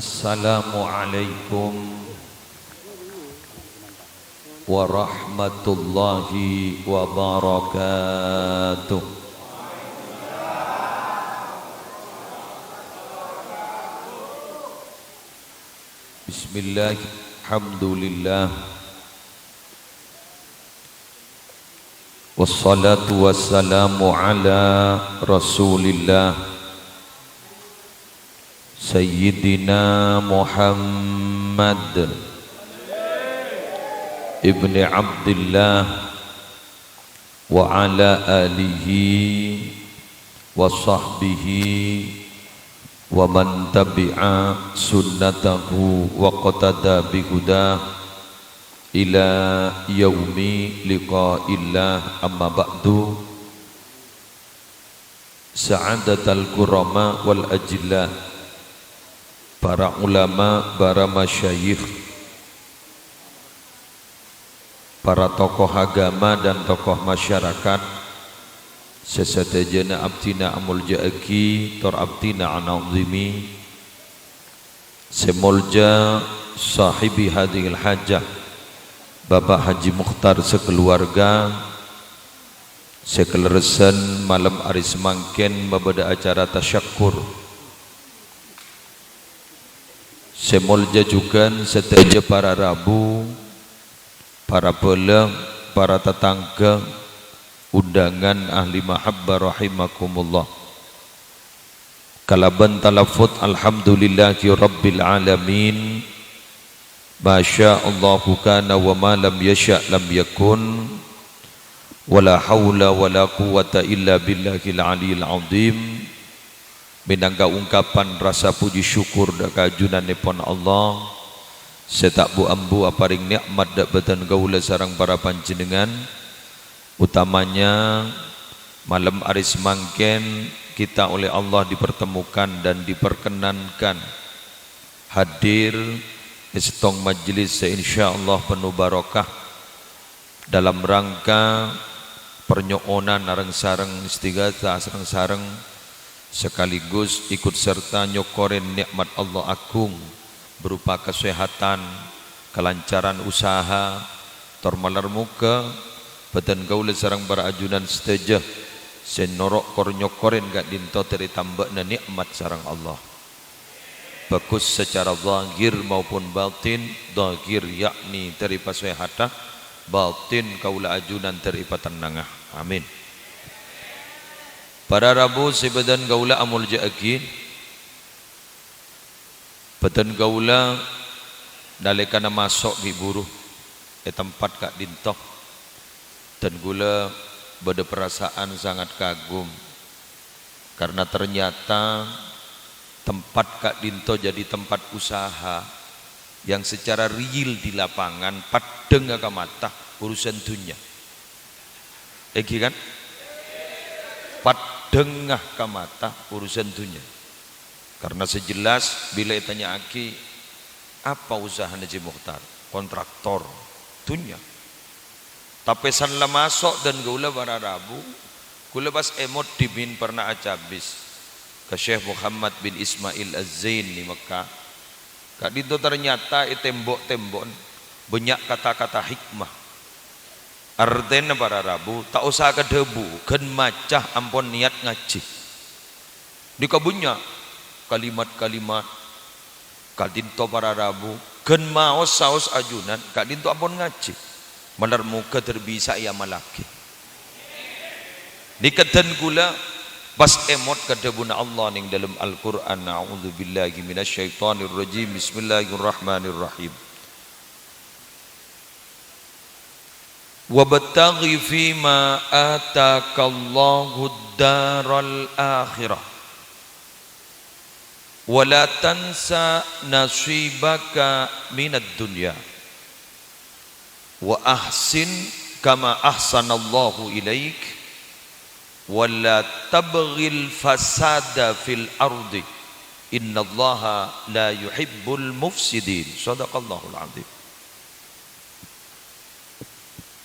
Assalamualaikum warahmatullahi wabarakatuh. Bismillah, alhamdulillah, wassalatu wassalamu ala rasulillah Sayyidina Muhammad ibni Abdillah wa ala alihi wa sahbihi wa man tabi'a sunnatahu wa qatada bihudah ila yaumi liqa'illah, amma ba'du. Sa'adatal kurama wal ajillah, para ulama, para masyayikh, para tokoh agama dan tokoh masyarakat, sesadajana abdina amul ja'aki tor abdina anazimi, semolja sahibi hadhil hajah Bapak Haji Mukhtar sekeluarga, sekeleresan malam aris mangken babada acara tasyakur, semolja juga seteja para rabu, para pelang, para tetangga, undangan ahli mahabbah rahimakumullah. Kalaban talafut alhamdulillahi rabbil alamin, masya Allahu kana wa ma lam yasha lam yakun, wala hawla wala quwata illa billahil aliyil azim. Minangka ungkapan rasa puji syukur dan kajunan nepon Allah, setak bu ambu aparing nikmat dak batan gaula sarang para panjenengan, utamanya malam aris mangken kita oleh Allah dipertemukan dan diperkenankan hadir di setong majelis insyaallah penuh barokah dalam rangka pernyokonan nareng-sareng istighatsah sareng-sareng, sekaligus ikut serta nyokorin nikmat Allah agung berupa kesehatan, kelancaran usaha, tormalar muka, batan gaula sarang para ajunan seteja, senorok kor nyokorin gak dinto teri tambakna nikmat sarang Allah. Bagus secara zahir maupun batin. Zahir yakni teri pasehata, batin kaula ajunan teri patenangah. Amin. Para rabu sebadan gaula amul ja'aki, batan gaula dalekana masuk di buruh tempat kak dintoh, dan gula bada perasaan sangat kagum karena ternyata tempat kak dinto jadi tempat usaha yang secara real di lapangan padeng agak mata urusan dunia. Egi kan? Padengah kamata urusan dunia. Karena sejelas bila ditanya aki apa usaha Haji Mukhtar, kontraktor dunia. Tapi sanlah masuk dan gaula para rabu, gula bas emot dibin pernah acabis ke Syekh Muhammad bin Ismail Az-Zain di Mekah. Kak itu ternyata tembok-tembok banyak kata-kata hikmah. Artinya para rabu tak usah ke debu, kan macah ampun niat ngaji. Di kabunya kalimat-kalimat kadinto para rabu kan mau saus ajunan kadinto ampun ngaji. Malar muka terbisa ia malaki. Dikatan gula pas emot kadabuna Allah ning dalam Al-Qur'an. A'udzubillahi minasyaitonir rajim. Bismillahirrahmanirrahim. Wabtaghi fima atakallahu ad-daral akhirah wa la tansa nasibaka minad dunya wa ahsin kama ahsanallahu ilaik wa la tabghil fasada fil ardi innallaha la yuhibbul mufsidin. Shadaqallahul azim.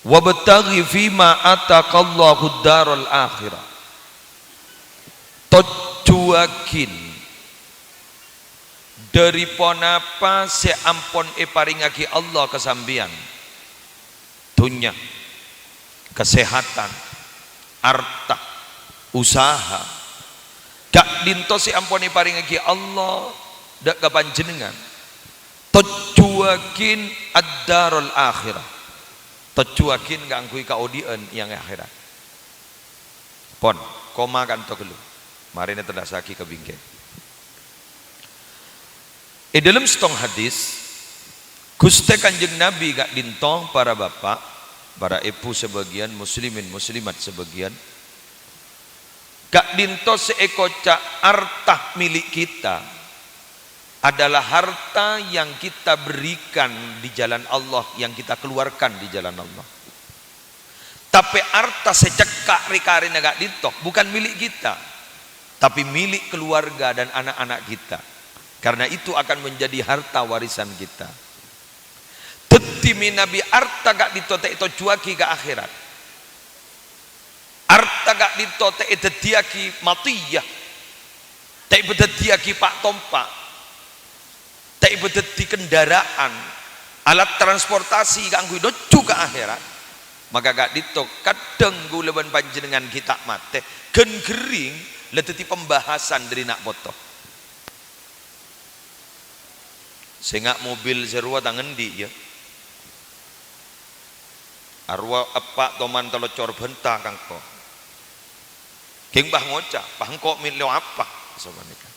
Wabtaghi fima ataqallahu daral akhirah, tujuakin dari ponapa seampon paringaki Allah kesambian dunya, kesehatan, harta, usaha. Gak dinto seampon paringaki Allah dak kapanjenengan tujuakin ad-darul akhirah, tujuakin gangkui kaudien yang akhirat. Pon koma kan to gelu marine terdasaki kebingke dalam setong hadis Gusti Kanjeng Nabi gak dintong para bapak, para ibu sebagian, muslimin muslimat sebagian, gak dinto seekocak harta milik kita adalah harta yang kita berikan di jalan Allah, yang kita keluarkan di jalan Allah. Tapi harta secekak rikarin gak dintok bukan milik kita, tapi milik keluarga dan anak-anak kita. Karena itu akan menjadi harta warisan kita. Tetimi Nabi harta gak ditote itu cuaki ke akhirat. Harta gak ditote itu diaki matiyah. Tak berdediaki pak tompak. Tak berdedi kendaraan, alat transportasi kanggo doju ke akhirat. Maka gak ditok kadang guleban panjenengan kita mate gen gering leteti pembahasan dari nak foto. Sehingga mobil serua tangan di ya arwah apa toman telocor bentah kangko king bah ngocak pangko milio apa sebenarnya.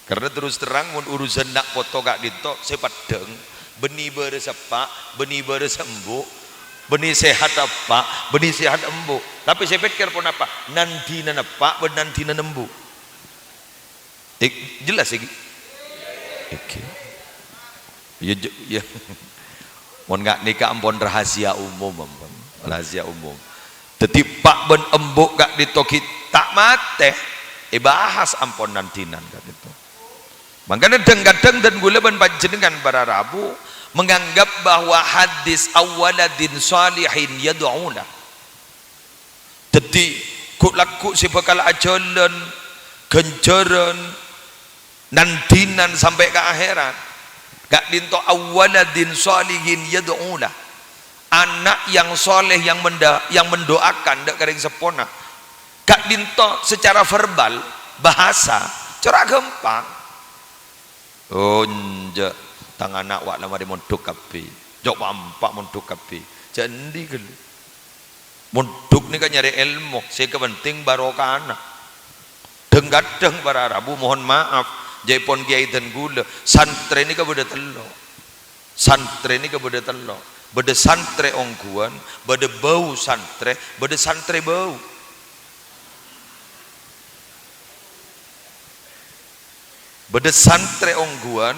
Karena terus terang mun urusan nak foto gak dito sepadeng beni beresepak beni beresembu beni sehat apa beni sehat embu, tapi saya pikir pun apa nanti nenepak ben nanti nenembu jelas ya. Oke. Ya. Mun gak nikah ampun rahasia umum ampun. Rahasia umum. Tetipak ben embuk gak ditoki tak mate bahas ampun nantinan gak itu. Makanya kadang-kadang dan gula ben panjenengan para Rabu menganggap bahwa hadis awaladin salihin yad'una. Jadi ku laku si bakal ajalan genjaran nantinan sampai ke akhirat gak dinto awaladin salihin yad'una, anak yang soleh yang mendoakan dak kering sepona gak dinto secara verbal bahasa cara gampang onja tang anak wak lamari mondok kape jok pampak mondok kape jadi gelu mondok ni kan nyari ilmu saya kepenting barokah anak kadang para Rabu mohon maaf jaipon kiai dan gula santre ini kepada telo santre ini kepada telo beda santre ongkuan beda bau santre beda santre bau beda santre ongkuan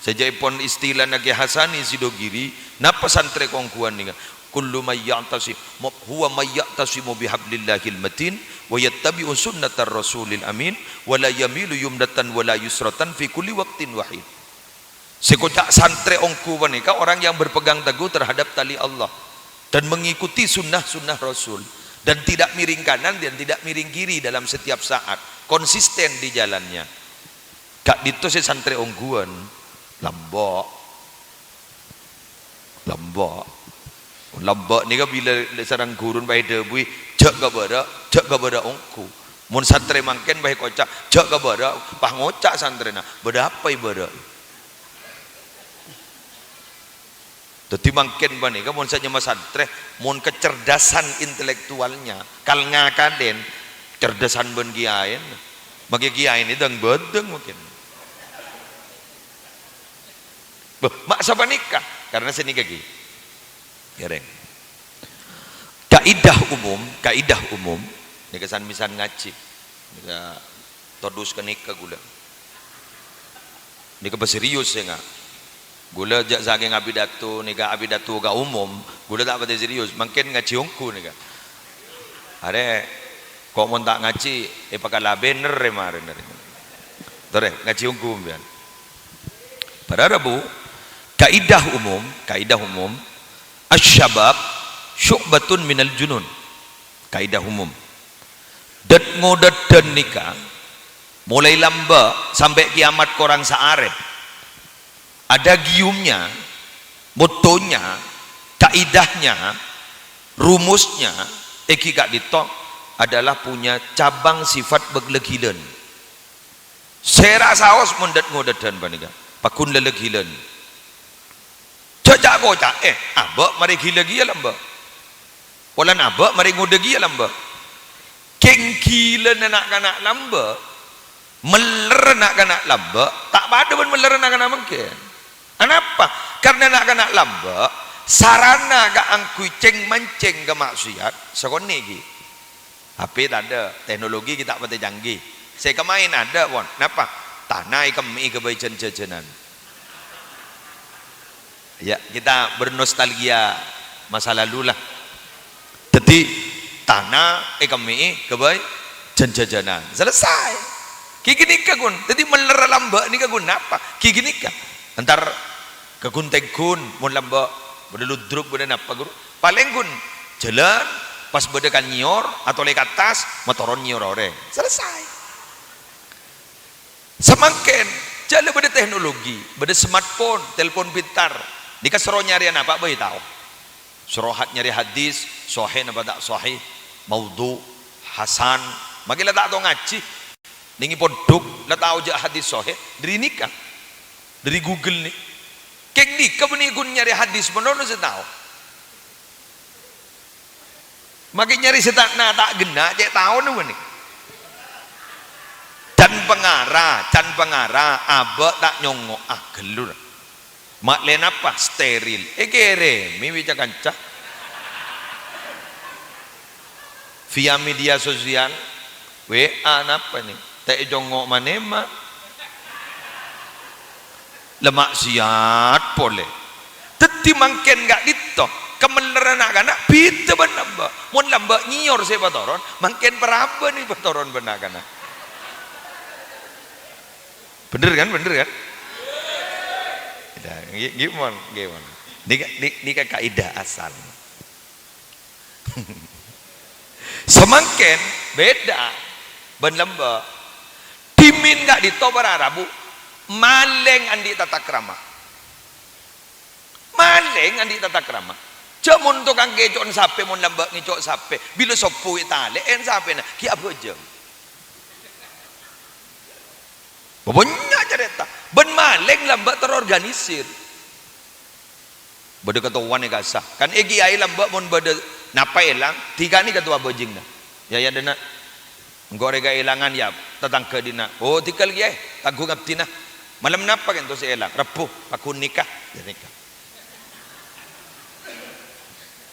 sejaipon istilah nagi Hasani Sidogiri napa santre ongkuan nih kullu mayya'tasi huwa mayya'tasimu bihablillahil matin wa yattabi'u sunnatar rasulil amin wa la yamilu yumdatan wa la yusratan fi kulli waqtin wahid. Sekocak santre ongku menika orang yang berpegang teguh terhadap tali Allah dan mengikuti sunnah-sunnah Rasul dan tidak miring kanan dan tidak miring kiri dalam setiap saat, konsisten di jalannya. Kak dito si santre ongkuan lambok ni ka bila sarang gurun bae debui jak ka bara ongku mun santre mangken bae kocak jak ka bara pah ngocak santrena beda apa ibadah dadi mangken bani ka mun saja mas santre mun kecerdasan intelektualnya kal ngakaden cerdasan ben kiain bagi kiain itu dang bedeng mungkin mak sapa nikah karena senikah ki gereng kaidah umum ini kesan misan ngaji ini todus kenikah gula ini ke serius ya nggak gula jak saking abidatu nika abidatu ga umum gula tak pada serius makin ngaji ongku nika are kok mau tak ngaji pakala bener kemarin tore ngaji ongku bian pada Rabu kaidah umum asyabab syu'batun minal junun kaidah umum dat ngodat dan nikah mulai lamba sampai kiamat korang searep ada giumnya, motonya, kaidahnya, rumusnya. Eki gak ditok adalah punya cabang sifat beglegilen. Sera saos mundet ngodedan panika pakun lelegilen. Cocak kocak abak mari gila-gila lamba. Polan abak mari ngode-gila lamba. Kengkilen anak-anak lamba. Meler anak-anak lamba tak pada pun meler anak-anak mungkin. Kenapa? Karena anak-anak lamba sarana gak angkui ceng mancing ke maksiat sekon niki. HP tak ada, teknologi kita pati canggih. Saya kemain ada pun. Kenapa? Tanah kami ke jajanan. Ya, kita bernostalgia masa lalu lah. Jadi tanah kami ke jajanan. Selesai. Kiki nikah gun. Jadi meler lamba nikah gun apa? Kiki nikah. Antar kegun tegun mun lamba beda ludruk beda napa guru. Paling gun jalan pas beda kan nyor atau lek atas motoron nyor ore. Selesai. Semakin jalan beda teknologi, beda smartphone, telepon pintar. Dika sero nyari apa bae tahu. Surohat nyari hadis, sahih apa tak sahih, maudhu, hasan. Magila tak tahu ngaji. Ningi podok la tahu je hadis sahih dari nikah. Dari Google nih. Keng nikah pun ikut nyari hadis benar saya tahu. Makin nyari setak nah tak gena cek tahu nih. Can pengarah abak tak nyongok gelur. Mak lain apa steril. Kere mi bica kanca. Via media sosial WA apa nih? Tak jongok manema. Lemak siat boleh. Teti mangken gak ditok. Kemeleran anak-anak pita benamba. Mun lamba nyior saya patoron, mangken peraba nih patoron benakana. Bener kan? Gimana? Ini kaidah asal. Semangken beda. Ben lamba. Dimin gak ditobar Arabu. Maleng andi tata krama. Maleng andi tata krama. Jamun tukang kecok sape mun lambak ngicok sape. Bila sopo itale en sape na ki abojeng. Babonnya cerita. Ben maleng lambak terorganisir. Bade ketuan gasa. Kan egi ai lambak mun bade napa elang tiga ni ketua bojing na. Ya dena. Engko rega elangan ya tetangga dina. Oh tikal gi ai tanggung abdina. Malam napa kan tu si elang? Repuh, aku nikah, dia nikah.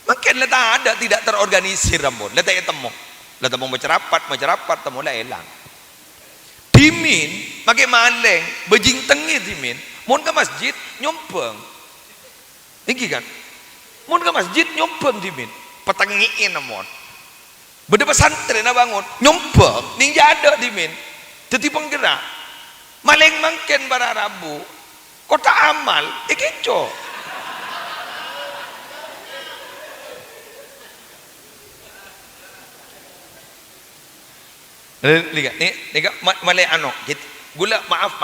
Makin letak ada tidak terorganisir rambut. Letak temu bercerapat, temu lah elang. Dimin, makin maleng, bejing tengi dimin. Mun ke masjid nyompeng, tinggi kan? Mun ke masjid nyompeng dimin, petengiin namun. Beda pesantren bangun, nyompeng, ninja ada dimin, jadi penggerak. Maleng mangken bara Rabu kota amal keco. Lihat nih maleng ano gula maaf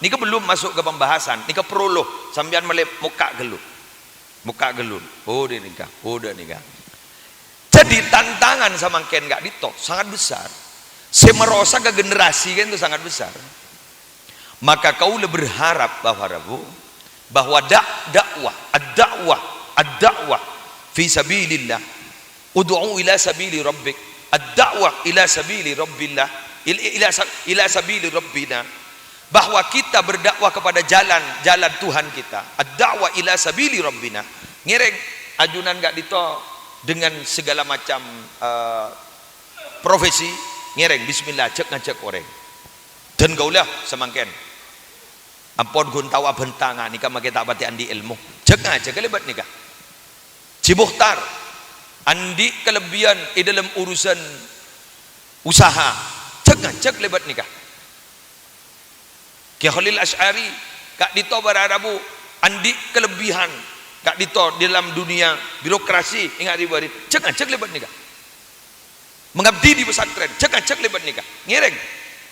nika belum masuk ke pembahasan nika prolog sambian maleng muka gelun oh dia nikah jadi tantangan sama ken gak ditok sangat besar semerosa ke generasi kan itu sangat besar. Maka kau berharap bahwa ad-da'wah fi sabilillah ud'u ila sabili rabbik ad-da'wah ila sabili rabbillah ila sabili rabbina bahwa kita berdakwah kepada jalan Tuhan kita ad-da'wah ila sabili rabbina ngireng ajunan gak dito dengan segala macam profesi ngireng bismillah ngajak orang dan gaulah semangken ampun gun tawa bentangan nikah make tak pati andi ilmu cek aja kelebat nikah Cibuhtar andi kelebihan di dalam urusan usaha cek lebat nikah Ki Khalil Asy'ari kak dito bararabu andi kelebihan kak dito dalam dunia birokrasi ingat ribarit cek lebat nikah mengabdi di pesantren cek lebat nikah ngireng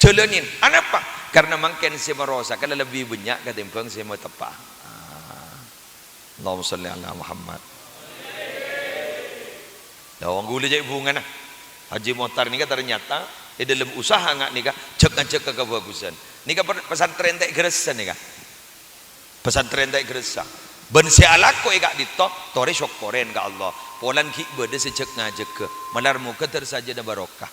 jalanin. Kenapa? Karena makin saya merasa kalau lebih banyak ketimbang saya mau tepat. Allahumma sholli ala Muhammad. Dawang gula je hubungan nah. Haji Mohtar ni ternyata dalam usaha ngak ni cek kebagusan. Ni pesantren tak geresan ni pesantren tak geresan. Ben si alako gak ditop tore syukurin ke Allah. Polan ki bede sejak ngajak ke malar muka tersaja dan barokah.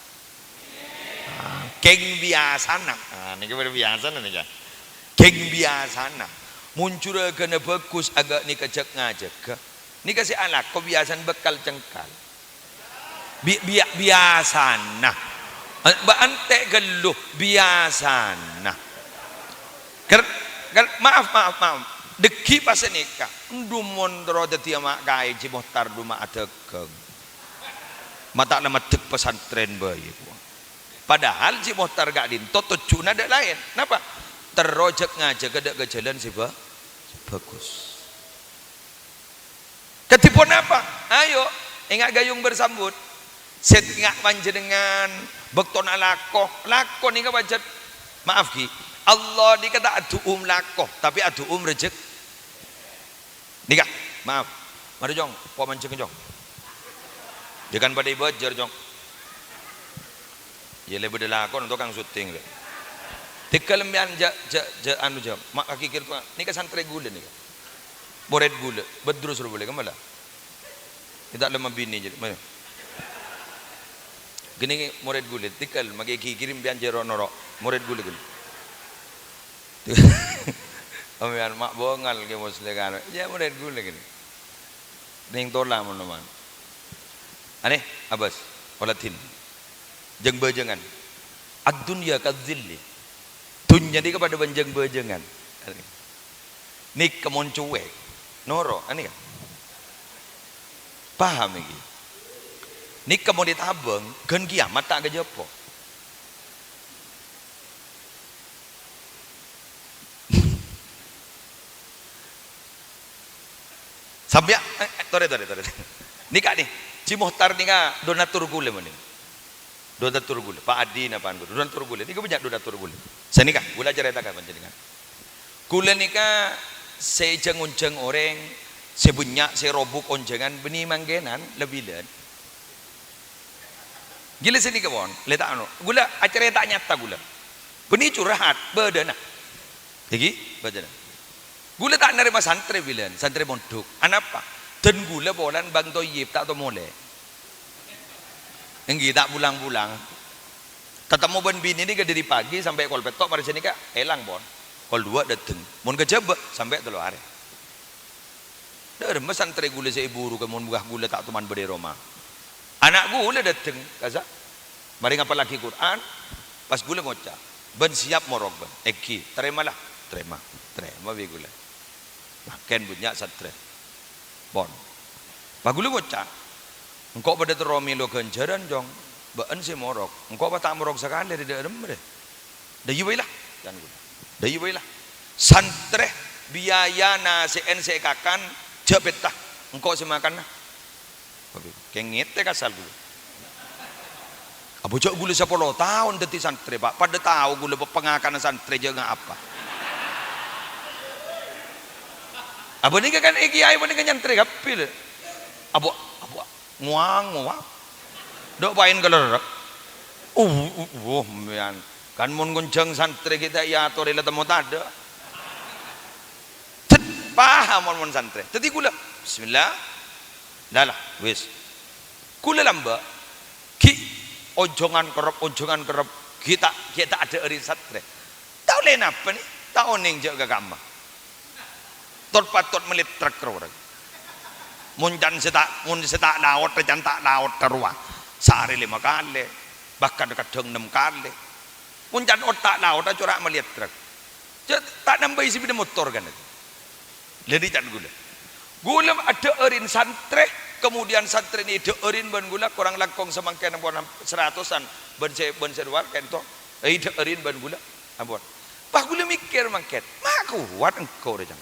Keng biasa nak. Ni biasa nak ni kan. Keng biasa nak. Muncul kena bagus agak ni kecek ngajak ke. Ni kasih anak kau biasan bekal cengkal. Biasa nah. Ante geluh biasa nah. Maaf. Deki pas nikah. Dumon roda tia mak kai Haji Mohtar duma adekeng. Mata nama tek pesantren bayi. Padahal Haji Mohtar gak dinto tujuan ada lain. Kenapa? Terrojek ngajak ke jalan sih bagus. Ketipun apa? Ayo, ingat gayung bersambut. Set ingat panjenengan bekton lakoh ni ka bajet. Maaf ki. Allah ni kata aduum lakoh, tapi aduum rejek. Nikah. Maaf. Mari jong, po mancing jong. Jangan pada ibajar jong. Ya lebih delakon untuk kang syuting le. Tikal mbian anu jam. Mak kaki kir tu. Ni ka santre gula ni. Boret gula. Bedrus boleh kemala. Tidak lemah bini jadi. Mana? Gini moret gula. Tikal magi kirim mbian jero norok. Moret gula. Amian mak bongal ke muslekan. Ya moret gula gini. Ning tola mon-mon. Aneh abas olatin. Jeng bejengan ad-dunya kadzilli dunya ni kepada benjeng bejengan ni kemon cuek noro ani kan paham iki ni kemon ditabeng gen kiamat tak kejepo sampai tore ni kak ni Haji Mohtar ni ka donatur gule meni donatur gula, Pak Adi na pandu, donatur gula. Ni banyak donatur gula. Saya nikah, gula ceritakan panjenengan. Gula nikah saya jeng-jeng orang, saya banyak saya robuk onjengan beni manggenan lebih dan. Gila sini kawan, letak anu. Gula acara tak nyata gula. Beni curhat, bedana. Lagi, bedana. Gula tak nerima santri bilan, santri mondok. Anapa? Dan gula bolan bang toyib tak to mole. Enggi tak pulang-pulang. Ketemu ben bini ni ke dari pagi sampai kol petok pada sini kak elang bon. Kol 2 dateng. Mun kejebak sampai 3 hari. Dah remes santri gula saya buru ke mun buah gula tak tuman berde Roma. Anak gula dateng kaza. Mari ngapal lagi Quran. Pas gula ngocah. Ben siap morok ben. Eki, terimalah. Terima bi gula. Makan banyak santri. Bon. Pak gula ngocah. Engkau pada teromi lo kenjaran jong, baan si morok. Engkau pada tak morok sekali dari dalam deh. Dayu baiklah, dan gula. Dayu baiklah. Santre biaya nasi NC kakan jepetah. Engkau si makan nah. Kengit te kasal gula. Abu jok gula 10 tahun deti santre pak. Pada tahu gula pengakan santre jangan apa. Abu ni kan eki ayo ni kan nyantre kapil. Abu nguang dok pain keler man kan mun gonceng santri kita ya atau rela temu tada paham mun santri tadi gula bismillah dalah wis gula lamba ki ojongan kerep kita ada eri santri tahu lain apa nih tahu ning jaga kamma tot patot melitrak orang mun setak laut recan tak laut terua sehari 5 kali bahkan kadang 6 kali mun jan otak laut corak melihat truk tak nambah isi beda motor kan itu jadi jan gula ada erin santre kemudian santre ini ada erin ban gula kurang langkong semangken 100-an ban seduar kan to ada erin ban gula ampun pak gula mikir mangket mak kuat engkau recan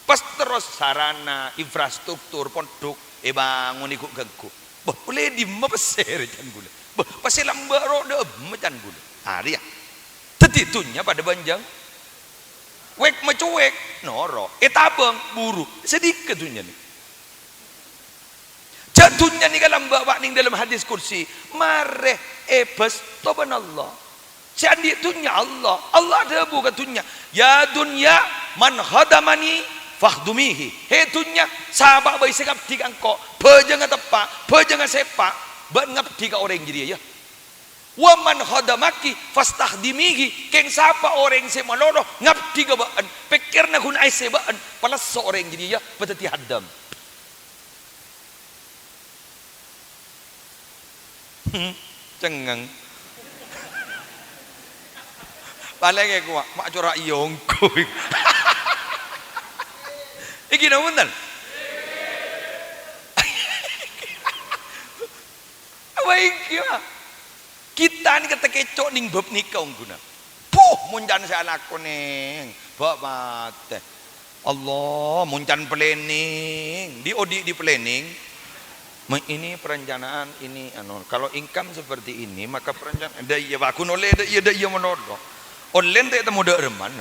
pas terus sarana infrastruktur pondok bangun ikut ganggu boleh di mepeser can gula pas lambaro de mecan gula dia Tetitunya pada banjang wek macuek noro etabang buru sedikit dunia nih jatuhnya nih kalau bawa ning dalam hadis kursi mare ebes toban Allah jadi dunia Allah ada bukan dunia ya dunia man khadamani fakhdumihi he dunia sahabat bayi sekap tiga engkau pejangan tepak pejangan sepak ban ngabdi ka orang jadi ya waman khadamaki fastakhdimihi keng sapa orang se malolo ngabdi ka baan pikirna kun ai se baan palas seorang jadi ya betati hadam cengang palege ku mak cora yongko iki namunten apa iki kita ni kata kecok ning bab nikah guna muncan si anakku ning bab mate Allah muncan planning di planning ini perencanaan ini kalau income seperti ini maka perencanaan ada iya aku noleh ada iya menodok online tak temu dak reman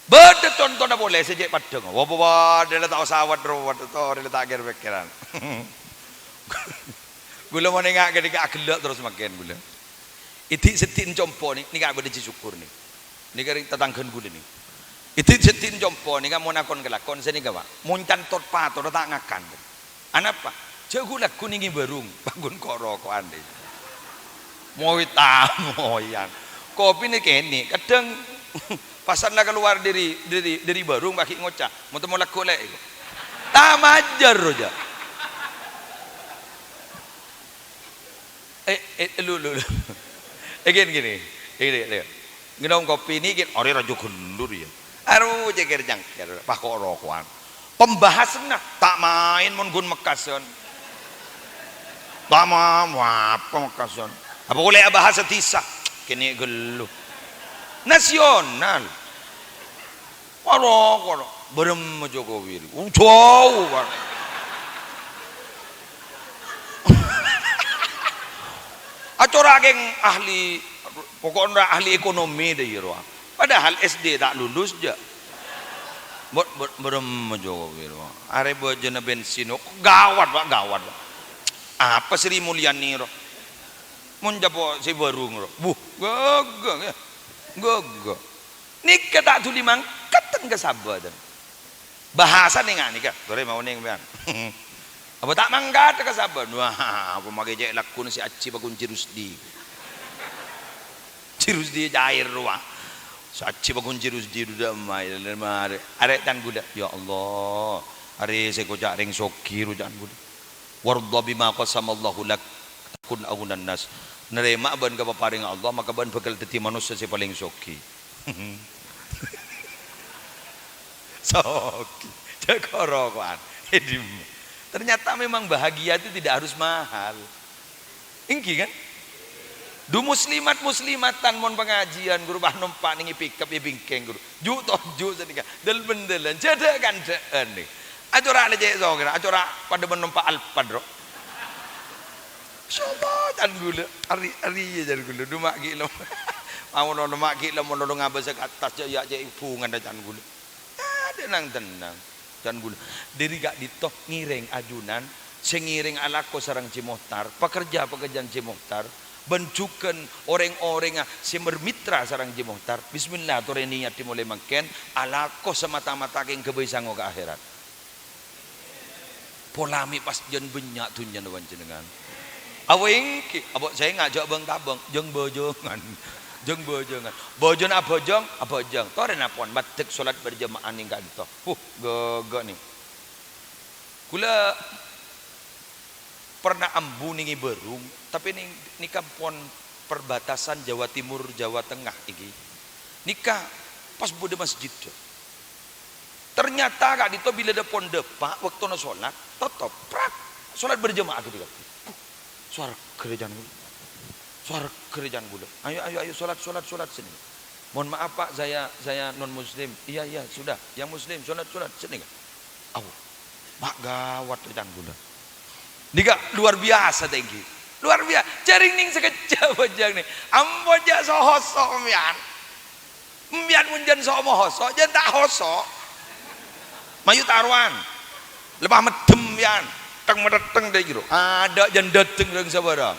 beda contohnya boleh sejak padang wah dia letak sawat rawat atau dia letak agar pikiran gula mau nengak ke dia gelak terus makin gula itu setin compo ni gak boleh disyukur ni kering tetanggan gula ni itu setin compo ni kamu nakon kelakon sini kawa muncan tot pato tak ngakan anak apa jago lagu ni berung bangun korok ande mau tamoyan kopi ni kene kadang pasarnya keluar dari barung bagi ngocah mau temu laku lek tamajar roja lu gini nginum kopi ini gini ori rajo gundur ya aru jeger jangkir pak rokokan pembahasannya tak main mun mekasan tak apa mekasan apa boleh bahasa tisah kini gelu nasional waro berem Jokowi jauh kan acara geng ahli pokoknya ahli ekonomi deh ya padahal SD tak lulus aja berem Jokowi are bojone bensin gawat pak apa Sri Mulyani ro mun japo si barung ro gagah ya gagah nikah tak tuli mangkatan ke sahabat bahasa nih nggak nikah tore mau nih kan apa tak mangkat ke sahabat wah aku mage jek lakun si aci bagun cirus di cair ruang si aci bagun cirus di udah mai mare arek tan guda ya Allah are se kocak ring soki rujan guda warda bima qasamallahu lak takun agunan nas nerima ban ka paparing Allah maka ban bakal dadi manusia si paling soki soki jakorokan ternyata memang bahagia itu tidak harus mahal ingki kan du muslimatan mon pengajian guru bah numpak ningi pikap ya bingkeng guru ju toju sedika del bendelan jada kan nih acara ada jek so acara pada menumpak alpad ro insyaallah dan gula ari jan gula dumak gila mau mak gila mau ngabas ke atas ya pungan dan gula ada nang tenang dan gula diri gak ditoh ngiring ajunan sengiring alako sarang Cimohtar pekerjaan Cimohtar bencukan orang-orang si bermitra sarang Cimohtar bismillah tore niat dimulai makan alako semata-mata keng kebesango ke akhirat polami pas jen benyak tunyan wanchenengan awing abok saya ngajak bang tabang jeng bojongan bojon abojong toren apon batik salat berjamaah ning gak ditoh gagak nih kula pernah ambu ningi berung tapi ini kampung perbatasan Jawa Timur Jawa Tengah iki nikah pas bude masjid ternyata gak dito bila ada pon depak waktu na sholat tetap prak sholat berjamaah gitu suara kerjaan gula ayo sholat sini mohon maaf pak saya non muslim iya sudah yang muslim sholat sini kan mak gawat kerjaan gula Nika luar biasa tinggi. Luar biasa. Jaring ning sekejap bajang nih. Ampun jak so hosok mian. Mian munjan so mo hosok, jan tak hosok. Mayu taruan. Lepas medem mian. Teng medeteng deh gitu. Ada jan dateng dengan sabarang.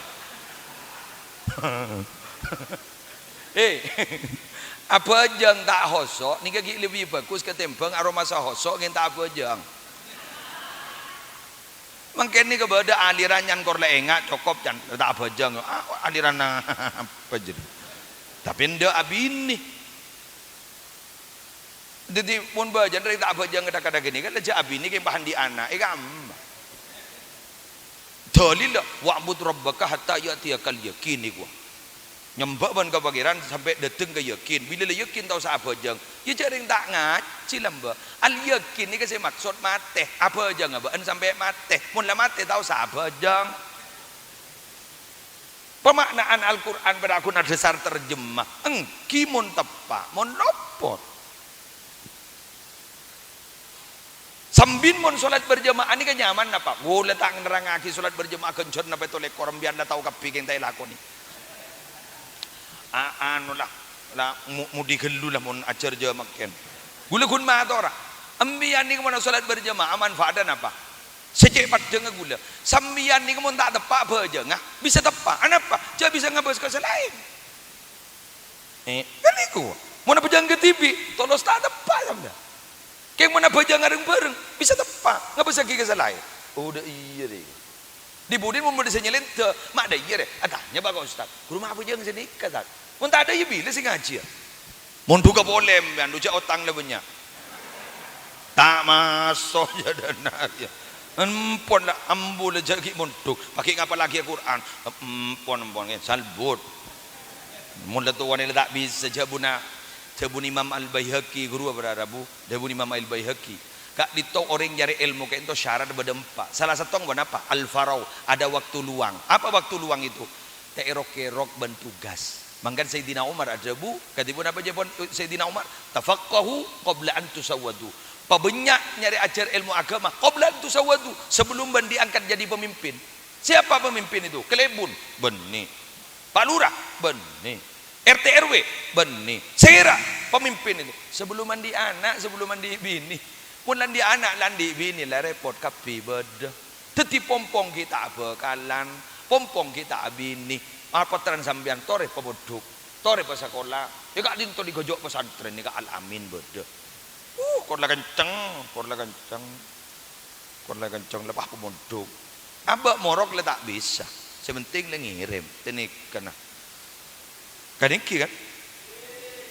Apa jang tak hosok nika lebih bagus ketimbang aroma sa hosok ngin tak apa jang. Mungkin ni kepada aliran yang kor leenga cokop can tak apa jang aliran apa jadi. Tapi ndak abini. Jadi pun bajan dari tak apa jang kada gini kan aja abini ke bahan di anak ikam. Dalil wa'bud rabbaka hatta ya'tiyakal yakin iku. Nyembah ban ke pangeran sampai dateng ke yakin. Bila le yakin tahu apa jang. Ya jaring tak ngaji lamba. Al yakin ni kasi maksud mate. Apa jang abaan sampai mate. Mun la mate tahu apa jang. Pemaknaan Al-Qur'an pada aku dasar terjemah. Engki mun tepak, mun lopot. Sambin mun solat berjamaah ni kan nyaman apa? Boleh tak nerangaki solat berjamaah kencur napa tolek koram biar anda tahu kapik yang tay lakoni. Anu lah mudi gelu lah mun ajar je makin gula kun ma tora ambian ni kemana solat berjamaah manfaatan apa secepat dengan gula sambian ni kemana tak tepak aja ngah bisa tepak kenapa dia bisa ngabas ke selain kan iku mana pejang ke TV tolos tak tepak samda keng mana pejang bareng-bareng bisa tepak ngabas ke selain udah iya deh di budin mau bisa nyelin te mak ada iya deh adanya pak ustaz rumah apa jangan sini kata mun tak ada ya bila sih ngaji ya mun duga boleh yang duja otang lebenya tak masuk ya dana ya empon lah ambul jagi muntuk pakai ngapa lagi Al-Quran empon salbut mun la tuan tak bisa jabun Imam Al-Baihaqi guru berarabu jabun Imam Al-Baihaqi kak ditong orang jari ilmu kayak itu syarat berdempak salah satu yang apa al-farau ada waktu luang apa waktu luang itu terok-kerok bentugas mangkan Sayyidina Umar ada bu katibun apa jabon Sayyidina Umar tafaqahu qabla an tusawwadu pabanyak nyari ajar ilmu agama qabla an tusawwadu sebelum ban diangkat jadi pemimpin siapa pemimpin itu Kelebun benih Pak Lurah benih RT RW benih Sera pemimpin itu sebelum mandi anak sebelum mandi bini pun landi anak landi bini lah repot kapi beda teti pompong kita bekalan pompong kita bini apa teran sambian tore pemodok tore pasakola ya kak dinto digojok pesantren ni kak al-amin beda korla kencang lepas pemodok abak morok le tak bisa sementing le ngirim tenik kena kaniki kan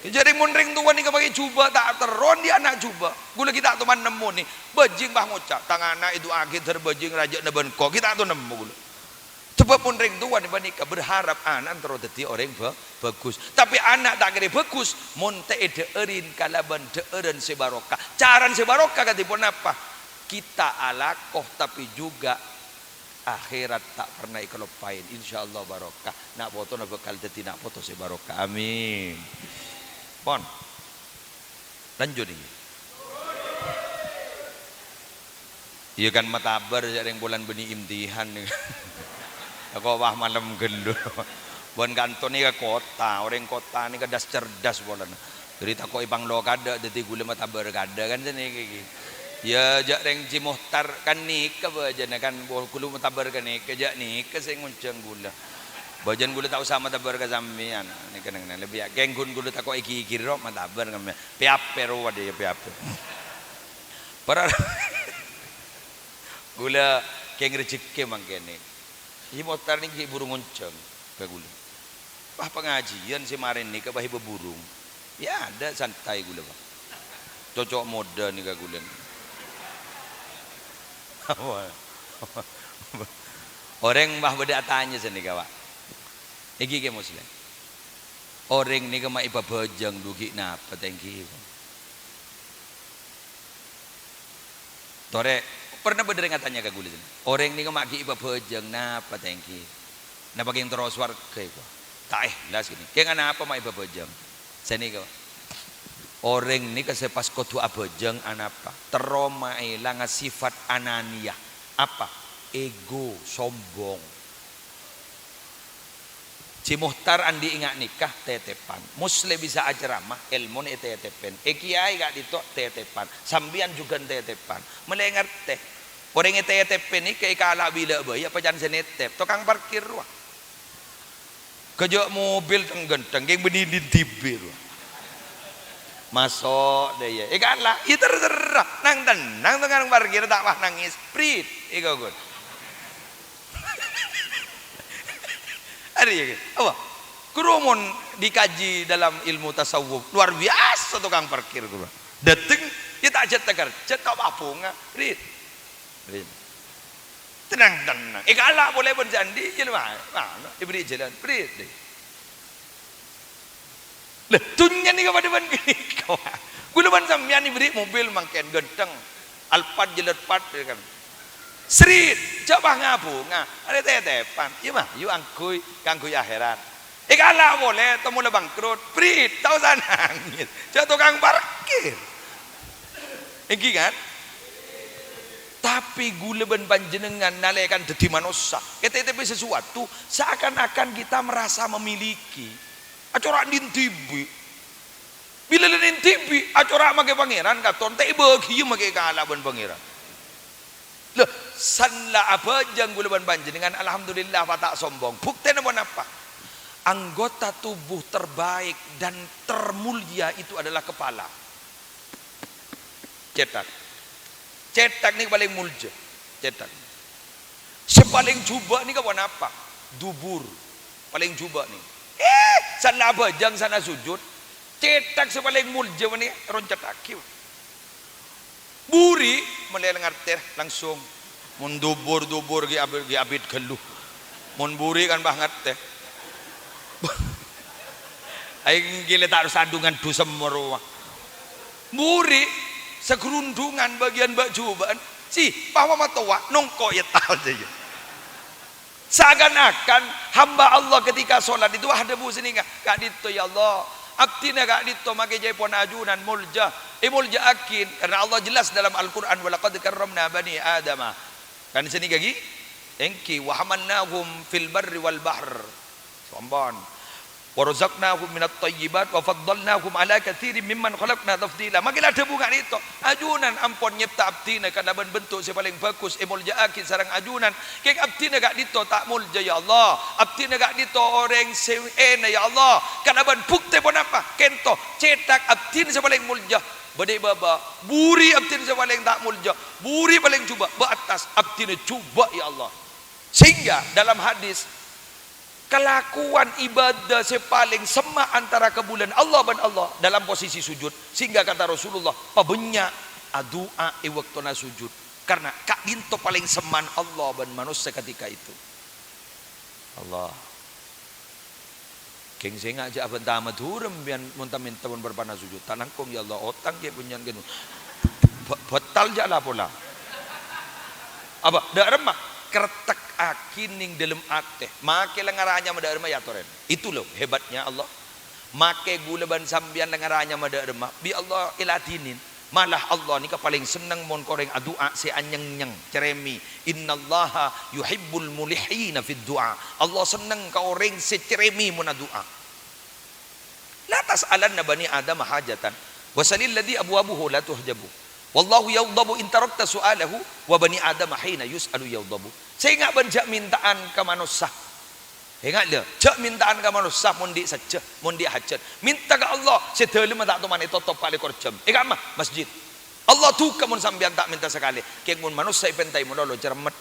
jadi munring tuan ni kepagi cuba tak teron dia anak cuba gula kita tu man nemu ni bejing bah ngucap tangana itu akhir terbejing raja neben ko kita tu nemu gula sebab munring tuan ni panika berharap anak terus dadi orang bagus tapi anak tak kira bagus mun te erin kalaban deeren sebarokah caran sebarokah katipun apa kita alakoh tapi juga akhirat tak pernah ikelupain insyaallah barokah nak foto nak bekal dadi nak foto sebarokah amin pon lanjut ini iya kan matabar yang bulan beni imtihan aku wah malam gelu buan kantor ni ke kota orang kota ni kedas cerdas bolan jadi tak kau ibang lo kada jadi gula matabar kada kan sini kayak ya jak reng Cimuhtar kan ni ke bajan kan gulu matabar kan ni ke jak ni ke sing nguncang gula bajan gula tak usah matabar ke sampean ni kenang lebih genggun gula tak kau iki ro matabar kan piape ro ada ya piape para gula keng rezeki mangkene Cimuhtar ni burung nguncang ke gula wah pengajian si marin ni ke bahi beburung ya ada santai gula bang cocok moda ni ke gula orang bah beda tanya sini kawak iki ke muslim orang ni ke mai babajang dugi napa tengki tore pernah berdengar tanya ke gula sini orang ni ke mak ki babajang napa tengki napa yang terus warga iku tak lah sini ke ngana apa mai babajang sini kawak orang ni kesepas kotu abajang anapa teroma ilang sifat ananiyah apa ego, sombong. Si Muhtar andi ingat nikah tetepan. Muslim bisa ceramah ilmu ni tetepan. Kiai gak ditok tetepan. Sambian juga tetepan. Melengar teh. Orang tetepan ni kayak kala bila bayi apa jangan senetep. Tukang parkir wah. Kejok mobil tenggenteng yang berdiri tibir wah. Masuk dia. Kalah. Itu terserah. Nang tenang tukang parkir tak mah nangis. Prit. Iko gun. Ada ya, apa? Kurumon dikaji dalam ilmu tasawuf luar biasa tukang parkir tu. Dateng, dia tak jet tegar, jet kau apa ngah, rit. Tenang. Kalau boleh berjandi, jalan mana? Diberi jalan, rit. Lah, tunya ni kepada ban gini kau. Gulaban sambian ni beri mobil mangken genteng, Alphard jelat pat kan. Serit, coba ngapu, ada tetepan, iya mah, yuk angkui, kangkui akhirat. Kalau boleh, temu le bangkrut, prit, tahu nangis, jatuh tukang parkir. Iki kan? Tapi gula ben panjenengan nalekan dadi manusia. Kita sesuatu seakan-akan kita merasa memiliki. Acara nintibi. Bila nintibi, acara make pangeran katon teh bagi make kalah ben pangeran. Loh, sanla apa jang gulaban panjenengan alhamdulillah tak sombong. Bukti apa? Anggota tubuh terbaik dan termulia itu adalah kepala. Cetak ni paling mulia. Cetak. Sepaling coba ni kawan apa? Dubur. Paling coba ni. Sana apa jang sana sujud. Cetak sepaling mulia ni roncat kaki. Buri meleleng arter langsung mun dubur gi abid geluh mun buri kan banget teh aing gile tak sandungan du semua buri segerundungan bagian bajubaan si bahwa matawa nongko ya tal saja seakan-akan hamba Allah ketika sholat itu ada bu sini kak dito ya Allah abdina kak dito make jaipon ajunan mulja mulja akin karena Allah jelas dalam Al-Quran walaqad karramna bani adama kan sini gagi engki wa hamannahum fil barri wal bahr sombon wa razaqnahum minat thayyibat wa faddalnahum ala katsirin mimman khalaqna tafdila makilah ada bunga itu ajunan ampon nyipta abdina kana bentuk si paling bagus mulja akin sareng ajunan kek abdina gak dito tak mulja ya Allah abdina gak dito orang seena ya Allah kana ban bukti pun apa kento cetak abdina si paling mulja badai baba buri abdina si paling tak mulja buri paling cuba beatas abdina cuba ya Allah sehingga dalam hadis kelakuan ibadah sepaling sema antara kebulan Allah dan Allah dalam posisi sujud sehingga kata Rasulullah pabenya doa waktuna sujud karena kak dinto paling seman Allah dan manusia ketika itu Allah keng sing aja abenta madurem bian muntamin tahun berpana sujud tanangkong ya Allah otang ke punyan genu batal jala pola apa dak remah kertek akining dalam akte make lengaranya mada remah ya toren itu loh hebatnya Allah make gulaban sambian lengaranya mada remah bi Allah ilatinin malah Allah ni paling senang mon koreng doa si anyeng-nyeng ceremi innallaha yuhibbul mulihina fid du'a Allah senang ka orang si ceremi mun doa la tas'alanna bani adam hajatan wasalil ladzi abwabuhu la tuhjabu wallahu yaghdabu in tarakta su'alahu wa bani adam hina yus'alu yaghdabu sehingga benjak mintaan ke manusia ingat dia jak mintaan ke manusia mundi saja mundi hajat minta ke Allah sedalam tak tu mana tutup paling korjam ingat mah masjid Allah tu kamu sambian tak minta sekali keng mun manusia pentai mulolo cermet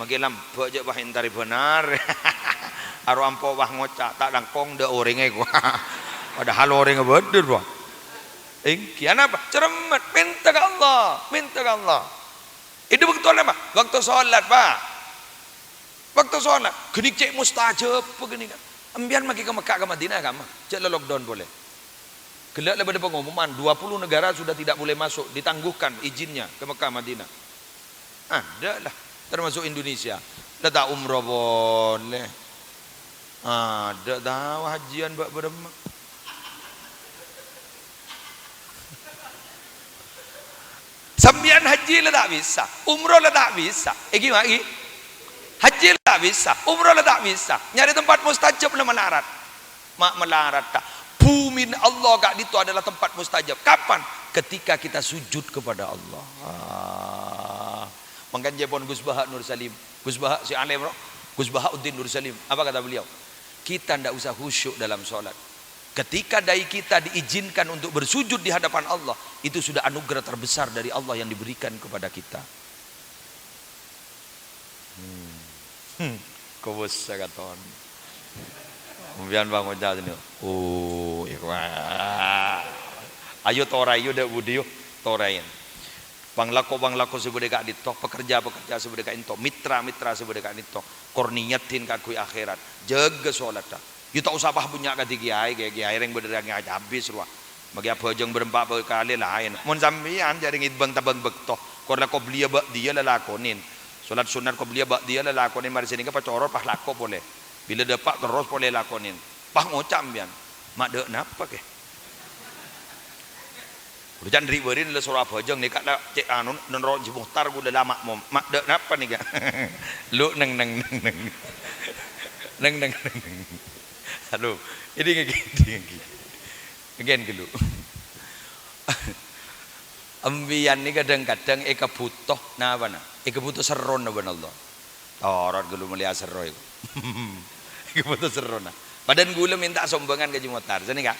magilam bajak bahin tari benar aru ampo wah ngocak tak langkong de orangnya gua padahal orangnya bener wah kian apa cermet minta ke Allah itu betul apa waktu sholat pak waktu sholat gini cek mustajab begini kan ambian maki ke Mekah ke Madinah kan cek lockdown boleh gelak lebar pengumuman 20 negara sudah tidak boleh masuk ditangguhkan izinnya ke Mekah Madinah ada lah termasuk Indonesia tak umroh boleh ada tahu hajian bak beremah Sambian haji lah tak bisa, umroh lah tak bisa. Gimana lagi? Haji lah tak bisa, umroh lah tak bisa. Nyari tempat mustajab lah melarat. Mak melarat tak. Bumi Allah kak itu adalah tempat mustajab. Kapan? Ketika kita sujud kepada Allah. Mangkan Jepun Gus Baha Nur Salim, Gus Baha si Alim, Gus Bahauddin Nur Salim. Apa kata beliau? Kita tidak usah khusyuk dalam sholat. Ketika dai kita diizinkan untuk bersujud di hadapan Allah, itu sudah anugerah terbesar dari Allah yang diberikan kepada kita. Kau bisa katon. Kemudian bang Ojak ini, oh, ayo torai, ayo dah budiyo torain. Bang lako sebudaya kak dito, pekerja sebudaya kak dito, mitra sebudaya kak dito, korniyatin kakui akhirat, jaga sholat dah. You tak usah bah punya kati kiai yang berderang habis ruah. Bagi apa jeng berempat berkali lain. Mun sampean jaring idbang tabang bektoh. Korla kau belia bak dia lelakonin. Solat sunat kau belia bak dia lelakonin. Mari sini ke pacoror pah lako boleh. Bila dapat terus boleh lakonin. Pah ngocam bian. Mak dek napa ke? Urusan riberin le surah apa jeng ni kat lah cek anu nero jimuhtar gula lama mom. Mak dek napa ni ga? Lu neng. Neng. Halo, ini ngegen dulu. Ambian ni kadang-kadang eka butuh napa na? Eka butuh seron na Allah. Torot gulu mulia seroy. Eka butuh seron na. Badan gula minta sombangan ke Jimotar. Sini kak.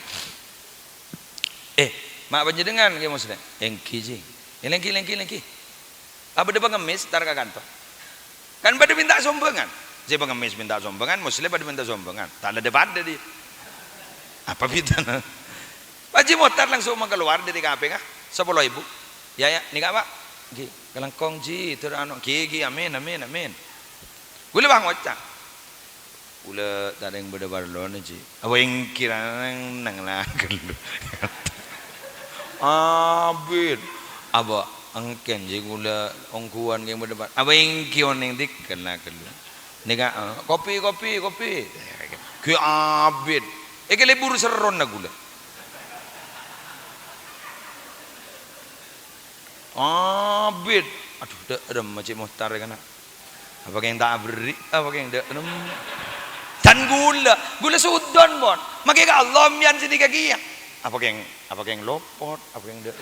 Mak panjenengan ke maksudnya? Engki ji. Lengki. Apa dia pengemis tar ka kantor? Kan pada minta sombangan. Saya pengemis minta sombangan, muslim pada minta sombangan. Tak ada debat dia. Apa bidana? Pak Motar langsung keluar dari kafe kah? 10.000. Ya, ni kak pak. Gi, kelangkong ji, terano. Gi, amin. Gula bang ocak. Gula tak ada yang berdebar lon ji. Apa yang kira nang gelu. Abid. Apa angken ji gula ongkuan yang berdebar. Apa yang kion yang dikena gelu. Nika kopi ke abid lebur seron na gula abid aduh ada macam muhtar kan apa yang tak beri apa yang dak dan gula sudon bon makanya Allah mian sini kaki ya apa yang lopot apa yang dak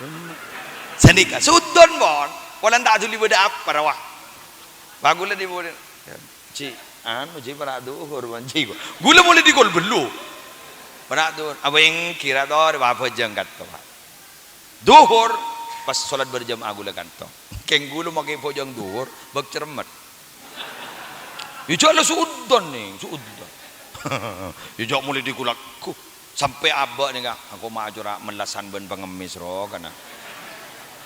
sini sudon bon walan tak juli beda apa rawah bagula di boleh Ci, ji para duhur banci gula boleh dikol belu. Para duhur, apa yang kira tor apa jengkat to. Duhur pas salat berjamaah gula kanto. Keng gula makai pojang duhur bak cermat. Ijak lah suudon nih, suudon. Ijak mulai dikulakku sampai abak nih kak. Aku majura melasan ben pengemis roh kana.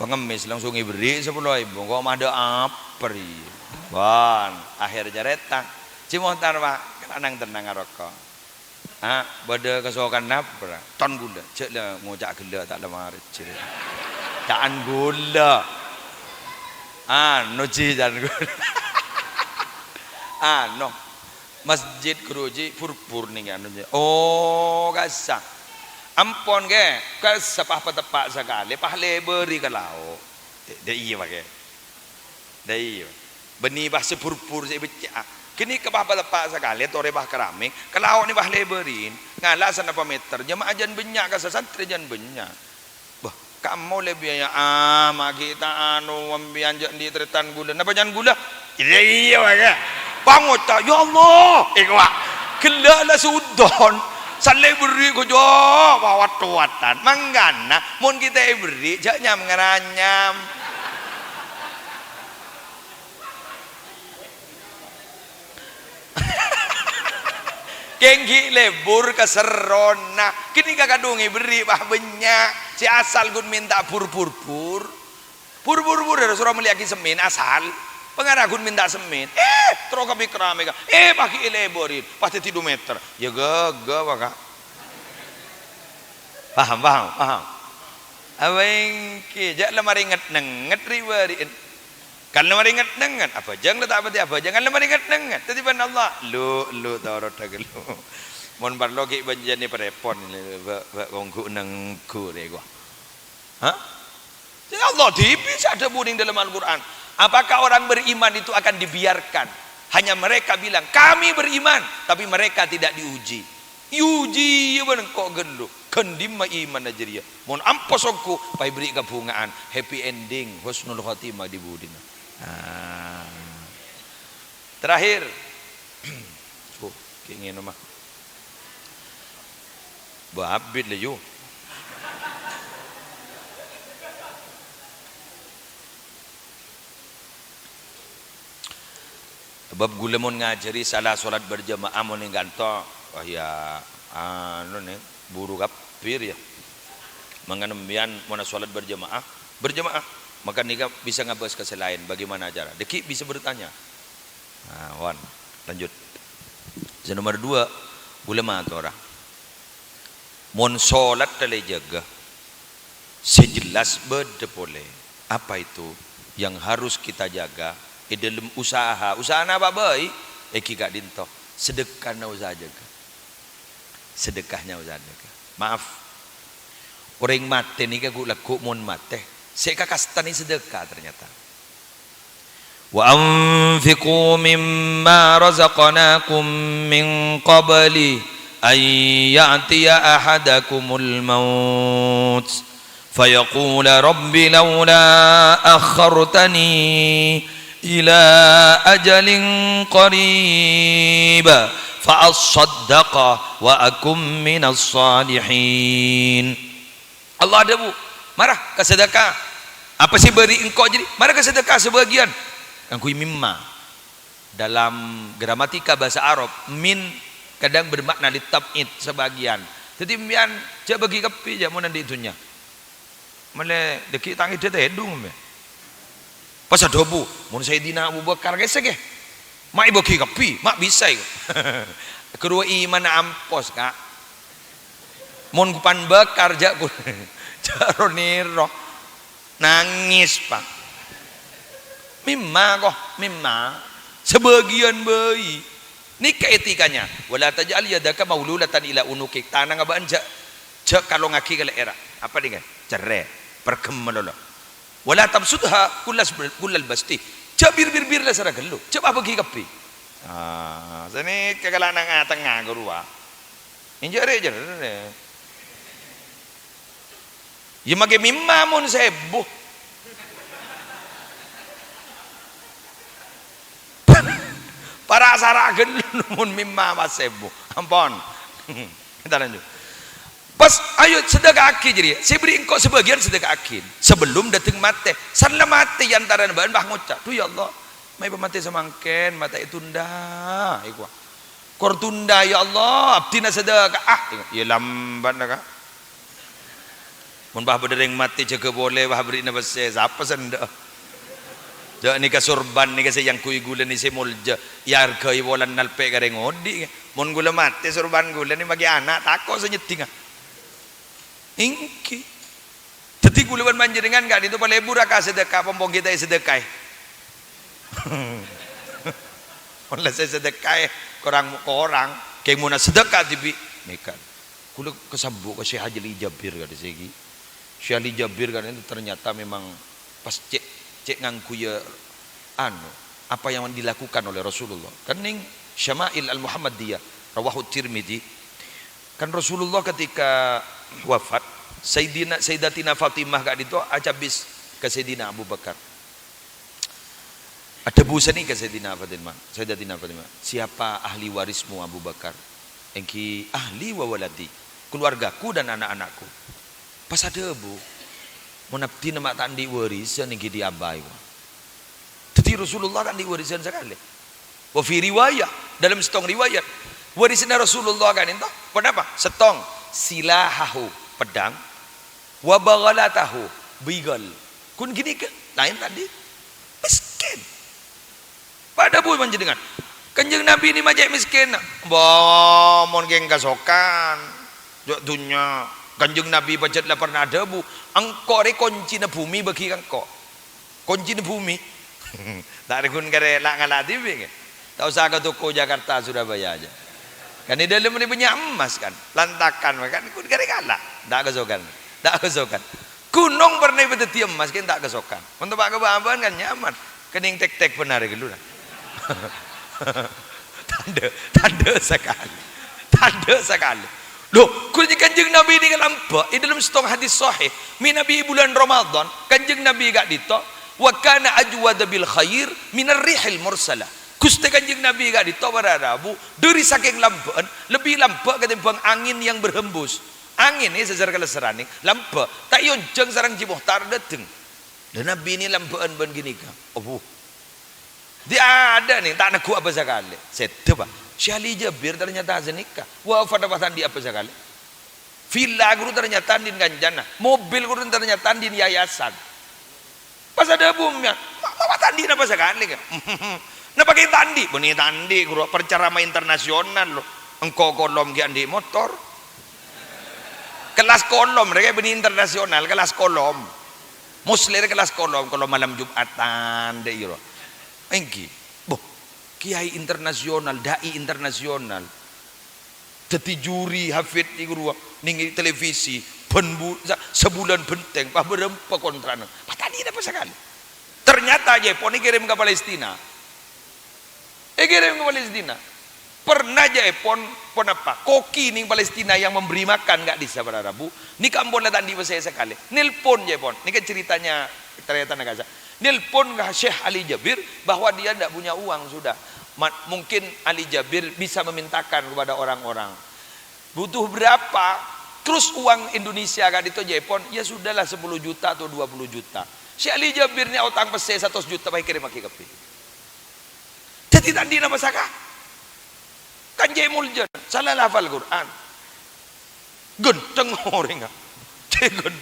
Pengemis langsung iberi 10.000. Kok mah ada apri. Bon, akhir jareta. Cimohtar pak, tenang rokok. Bada kesokan napa? Ton gula. Cek lah ngojak gula tak lemah receh. Taan gula. Noci jangan gula. No. Masjid Keruji purpur nih kan. Oh, kasah. Ampon ke, sepah tepak sekali, pahle beri ke laut. Dah iya pakai. Dah iya. Benih bahasa purpur saya baca. Kini ke bah lepak sekali tore bah keramik, ke laut ni bah leberin. Ngalah sana apa meter, jemaah jan benyak ke santri jan benyak. Bah, kamu lebih ya mak kita anu ambian jan di tretan gula. Napa jan gula? Iya wae. Bangun tak ya Allah. Wak. Kelala sudon. Saleh beri ko jo wawat-watan. Manggana mun kita beri jak nyam ngaranyam. Kenggi lebur keserona kini kakadungi beri bah benyak si asal gun minta pur ada surah meliaki semin asal pengarah gun minta semin terus kami kerame pakai leburin pasti 3 meter ya gaga baka paham apa yang kijak lemari nget riwarin kan lemari nget apa jangan letak apa jangan lemari nget titipan Allah lu tarot lu mon parlo ki banjani perepon ba kongku nang ku re gua Ya Allah bisa ada buning dalam Al-Quran. Apakah orang beriman itu akan dibiarkan? Hanya mereka bilang kami beriman, tapi mereka tidak diuji. Uji benar kok gelu. Kendim iman aja dia. Mohon ampos aku, pai beri kebungaan, happy ending, husnul khotimah di budina. Terakhir, kengin mah, babit lah yuk. Bab gula mon ngajari salah solat berjamaah mon ganto, wah ya anu nih buru kapir ya. Menganembian mon solat berjamaah, maka nika bisa ngabas ke selain bagaimana cara. Deki bisa bertanya. Nah, wan lanjut. Yang nomor 2 gula mah orang. Mon solat tele jaga sejelas bede boleh. Apa itu yang harus kita jaga? Dalam usaha apa baik gak dinto sedekahnya usaha jaga, sedekahnya usaha jaga. Maaf orang mate nih kagu laku mon mate saya kakastani sedekah ternyata. Wa anfiqu mimma razaqnakum min qabli an ya'tiya ahadakumul maut fayaqula rabbi laula akhartani ila ajalin qarib fa asaddaqa wa akum minas salihin. Allah ada bu marah ke sedekah apa sih beri engkau jadi marah ke sedekah sebagian angkui mimma dalam gramatika bahasa Arab min kadang bermakna ditab'id sebagian jadi mian ja bagi kepi ja mun di itunya male deki tangi dia tedung me pas adobu mun Sayyidina Abu Bakar guys ge mak bagi kepi mak bisa itu kedua iman ampos kak mun kupan bakar ja ku jaroniro nangis pak mimma sebagian bayi ini keetikanya wala taj'al yadaka maululatan ila unukik tanang abaan ja kalau ngaki kala era apa dengan cerai perkemelolo wala tabsudha kullal basti cabir bir lah sara gelu coba bagi kapi sini kagalanang tengah gurua injare ya mage mimma mun sebuh para saragen mun mimma masebu ampun kita lanjut pas ayo sedekah akid jadi saya beri engkau sebagian sedekah akid sebelum datang mate sanla mate antara bahan bah ngucap tuh ya Allah mai pemate semangken mata itu tunda iku kor tunda ya Allah abdina sedekah ya lamban ka mun bah bedereng mati jaga boleh bah beri na bese apa senda ja ni ka surban ni kasi yang kuy gula ni semulja yar kay walan nalpe gareng odi mun gula mati surban gula ni bagi anak tako sa nyeting ingki jadi gulawan manjenengan gak itu palebur ka sedekah pompong kita sedekah oleh saya sedekah korang kayak muna sedekah tibi mekan kula kesambu ke Syekh Haji Jabir ka disegi Syekh Ali Jabir kan itu ternyata memang pas cek ngangku ya anu apa yang dilakukan oleh Rasulullah kan ning Syama'il al-Muhammadiyah rawahu Tirmidzi kan Rasulullah ketika wafat Sayyidatina Fatimah gak itu acabis ke Sayyidina Abu Bakar ada busa nih ke Sayyidatina Fatimah siapa ahli warismu Abu Bakar engki ahli wa waladi keluargaku dan anak-anakku pas ada bu menabdi nama tak di warisan engki diabai jadi Rasulullah kan di warisan sekali wa fi riwayah dalam setong riwayat warisan Rasulullah kan itu kenapa setong silahahu pedang wa baghalatahu bigal kun gini ke lain tadi miskin pada bu panjenengan kanjeng Nabi ini majek miskin mon geng kasokan jok dunya kanjeng Nabi pacet lah pernah ada bu engkau re kunci na bumi bagi engkau kunci na bumi tak rekun kare lak ngalati be tak usah ke toko Jakarta Surabaya aja kan di dalam ini punya emas kan lantakan kan kun kare kalah tak kesokan Gunung pernah beteti emas kan tak kesokan. Untuk pak kebaban kan nyaman. Kening tek-tek benar gitu lah. Tanda sekali. Tanda sekali. Loh, kulnya kanjeng Nabi ini kelampak di dalam setong hadis sahih. Min Nabi bulan Ramadan, kanjeng Nabi gak dito, wa kana ajwada bil khair minar rihil mursalah. Gusti kanjeng Nabi gak dito pada Rabu, dari saking lampan, lebih lampak ketimbang angin yang berhembus. Angin ini secara keleseran nih, lampak. Tak yonceng sarang Ji Muhtar dateng. Dan Nabi ini lampaan ban gini kan. Oh, dia ada nih, tak nak apa sekali. Saya tebak. Syekh Ali Jabir ternyata nikah. Wafat di apa sekali. Villa guru ternyata di Ganjana. Mobil guru ternyata di yayasan. Pas ada bumnya, apa tandi apa sekali kan? Nah pakai tandi, benih tandi guru percarama internasional loh. Engkau kolom gian di motor. Kelas kolom mereka benih internasional, kelas kolom. Muslim kelas kolom kalau malam Jumatan deh yo. Engki, boh, kiai internasional, dai internasional, jadi juri hafid di guru, ningi televisi, sebulan benteng, pak berempat kontrak, pak tadi apa sekali. Ternyata Jepon ini kirim ke Palestina, kirim ke Palestina. Pernah Jepon, pon apa? Koki ning Palestina yang memberi makan nggak di sabar Rabu. Ini kampung tadi saya sekali. Nelpon Jepon, ini kan ceritanya ternyata negara. Nelpon ke Syekh Ali Jabir bahwa dia tidak punya uang sudah. Mungkin Ali Jabir bisa memintakan kepada orang-orang. Butuh berapa? Terus uang Indonesia kan itu Jepon, ya sudahlah 10 juta atau 20 juta. Syekh Ali Jabirnya utang pese 100 juta baik kirim ke kepi. Jadi tadi nama saka. Kan jemuljan, salah lafal Quran. Genteng orang ah, genteng.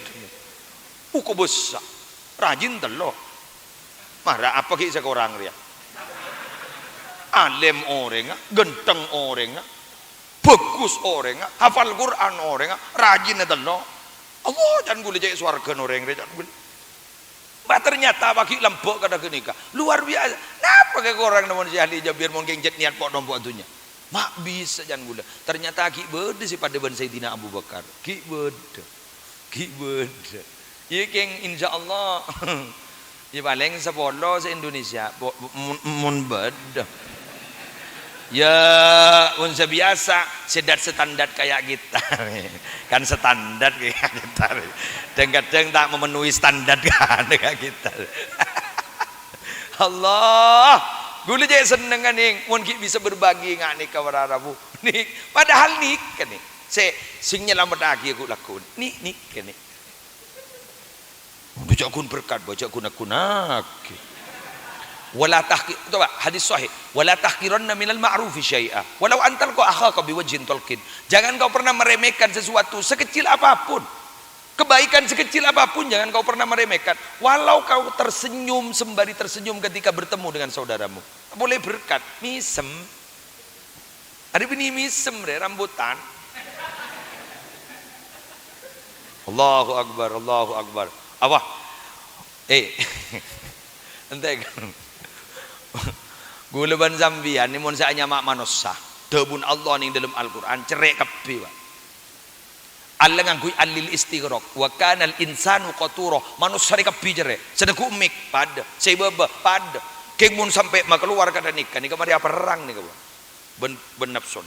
Uko besar, rajin telok. Marah apa kisah orang dia? Alim orang ah, genteng orang ah, bagus orang ah, hafal Quran orang ah, rajin telok. Allah jangan gule jadi swarga orang dia jangan gule. Bah ternyata bagi lembok kada kenika luar biasa. Napa ke orang namun si ahli Jabir mungkin jet niat pok nombok atunya. Mak bisa jangan gula. Ternyata ki bede si pada ban Sayyidina Abu Bakar. Ki bede. Iya keng insya Allah. Ya paling sepolo se Indonesia. Mun bede. Ya unsa biasa sedat standar kayak kita. Kan standar kayak kita. Kadang-kadang tak memenuhi standar kan kayak kita. Allah. Gula jadi seneng nih, mungkin bisa berbagi nggak nih kawan Rabu. Nih, padahal nih kan nih, sing nyelamat lagi aku lakukan. Nih kan nih. Baca kun berkat, baca kunak. Wala tahqir, coba hadis sahih. Wala tahqiranna minal ma'rufi syai'a. Walau antal ko akhaka biwajhin talqin. Jangan kau pernah meremehkan sesuatu sekecil apapun. Kebaikan sekecil apapun jangan kau pernah meremehkan. Walau kau tersenyum sembari tersenyum ketika bertemu dengan saudaramu. Boleh berkat, misem. Ada ini misem deh rambutan. Allahu Akbar, Allahu Akbar. Apa? Ente kan. Guleban Zambian ni mun saanya mak manusia. Debun Allah ning dalam Al-Qur'an cerek kepi, Pak. Allah ngangguy alil istighraq wa kana al insanu qatura manusia kepi jere sedeku mik pada sebaba pada keng mun sampai keluar kada nikah mari perang nih kawan ben nafsun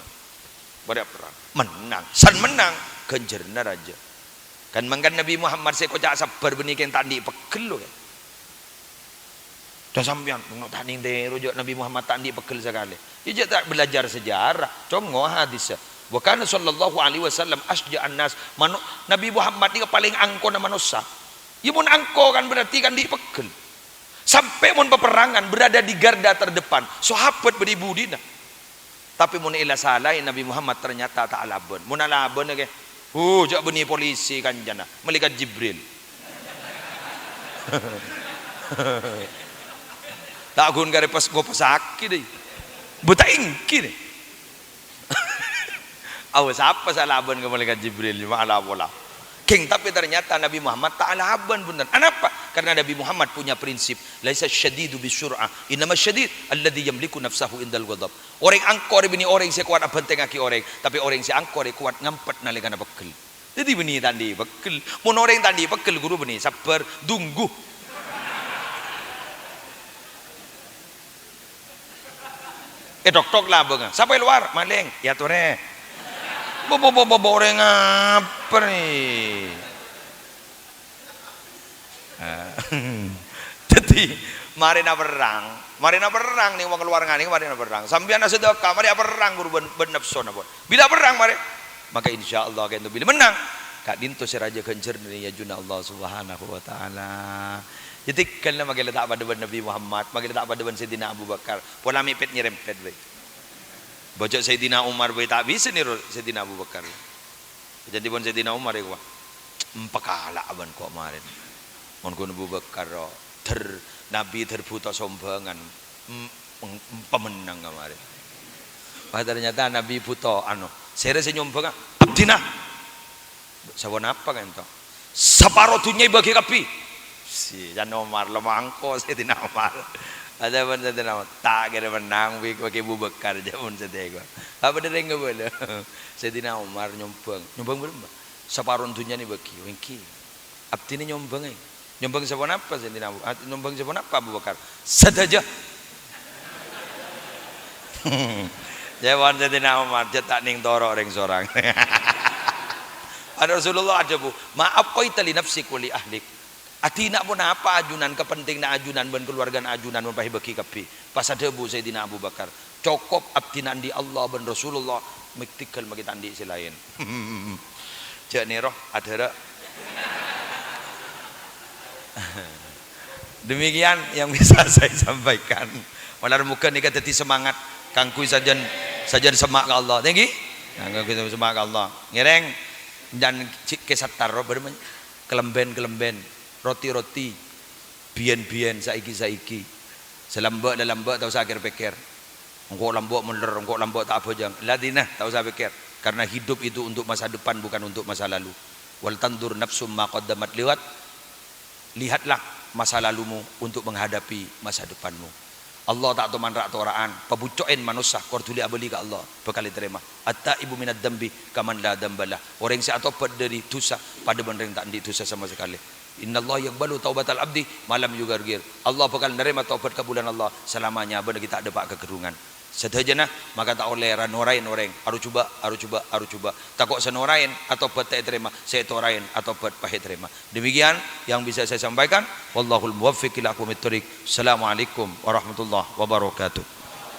mari perang menang san menang genjerna raja kan mangkan Nabi Muhammad saya kocak sabar benih keng tandi pegel lo kan dah sampean ngono tanding de rujuk Nabi Muhammad tandi pegel sekali dia tak belajar sejarah congoh hadis. Wa kana sallallahu alaihi wasallam asja'an nas. Nabi Muhammad ini paling angko na manusia. Ya mun angko kan berarti kan dipegel. Sampai mun peperangan berada di garda terdepan. Sahabat beribu dina. Tapi mun ila salai Nabi Muhammad ternyata tak alaban. Mun alaban ke. Jak beni polisi kan jana. Malaikat Jibril. Tak gun gare pas go pesaki deui. Buta ingki deh. Awas apa salaban ke malaikat Jibril ma'ala bola. King tapi ternyata Nabi Muhammad tak alaban benar. Kenapa? Karena Nabi Muhammad punya prinsip laisa syadidu bisyur'ah innama syadid alladhi yamliku nafsahu indal ghadab. Orang angkor bini orang si kuat abenteng aki orang, tapi orang si angkor kuat ngampet nalika na pegel. Jadi benih tadi bekel. Mun orang tadi bekel guru benih sabar tunggu. Dok lah bang. Sampai luar maling. Ya tuh re. Orang apa nih? Jadi marina perang nih wong keluar ngani marina perang. Sampeyan sedekah mari perang guru ben nafsu napa. Bila perang mari maka insyaallah kan bila menang kak dinto si raja kencer ya juna Allah subhanahu wa ta'ala. Jadi kalau magila tak pada Nabi Muhammad, magila tak pada Sayyidina Abu Bakar, pola mipet nyerempet baik. Bocok Sayyidina Umar baik tak bisa niru Sayyidina Abu Bakar. Jadi pun Sayyidina Umar ya gua empakala aban kok kemarin. Mon kono Abu Bakar Nabi terbuta sombongan pemenang kemarin. Ternyata Nabi buta saya nyombong abdina. Sawan apa kan to? Separo dunia bagi kapi. Si Jan Umar lemangko Sayyidina Umar. Ada pun Sayyidina Umar tak kira menang bagi Abu Bakar jamun sedego. Apa dereng boleh. Sayyidina Umar nyombong berapa? Separo dunia ni bagi wengki. Abdina nyombong ai. Nyombong sawan apa Sayyidina Abu? Nyombong sawan apa Abu Bakar? Sadaja. Jawan Sayyidina Umar cetak ning toro ring sorang. Ada Rasulullah ada bu, maaf kau itali nafsi kuli ahlik. Atina pun apa ajunan kepenting na ajunan ben keluarga ajunan ben pahi bagi kapi. Pas ada bu Sayyidina Abu Bakar. Cokop abdinan di Allah ben Rasulullah miktikal magi tandi selain. Cek nih roh ada. Demikian yang bisa saya sampaikan. Walar muka ni kata semangat. Kangkui saja semak ke Allah. Tinggi? Kangkui semak ke Allah. Ngereng dan kesatar berapa? Kelemben, roti, bien saiki. Selambak tahu sakir pikir. Engkau lambak meler, engkau lambak tak apa jang. Ladinah tahu saya pikir. Karena hidup itu untuk masa depan bukan untuk masa lalu. Wal tandur nafsum ma qaddamat liwat. Lihatlah masa lalumu untuk menghadapi masa depanmu. Allah tak tuman rak toraan pabucoin manusia kortuli abeli ke Allah bakal diterima atta ibu minad dambi kaman la dambalah orang yang tobat dari dosa pada benar tak di dosa sama sekali innallaha yaqbalu taubatal abdi malam yugargir Allah bakal menerima taubat kabulan Allah selamanya benar kita ada pak kegerungan sedajana maka tak oleh ranorain orang harus coba takut senorain atau bet tak terima saya torain atau bet pahit terima demikian yang bisa saya sampaikan wallahul muwaffiq ila aqwamit thoriq. Assalamualaikum warahmatullahi wabarakatuh.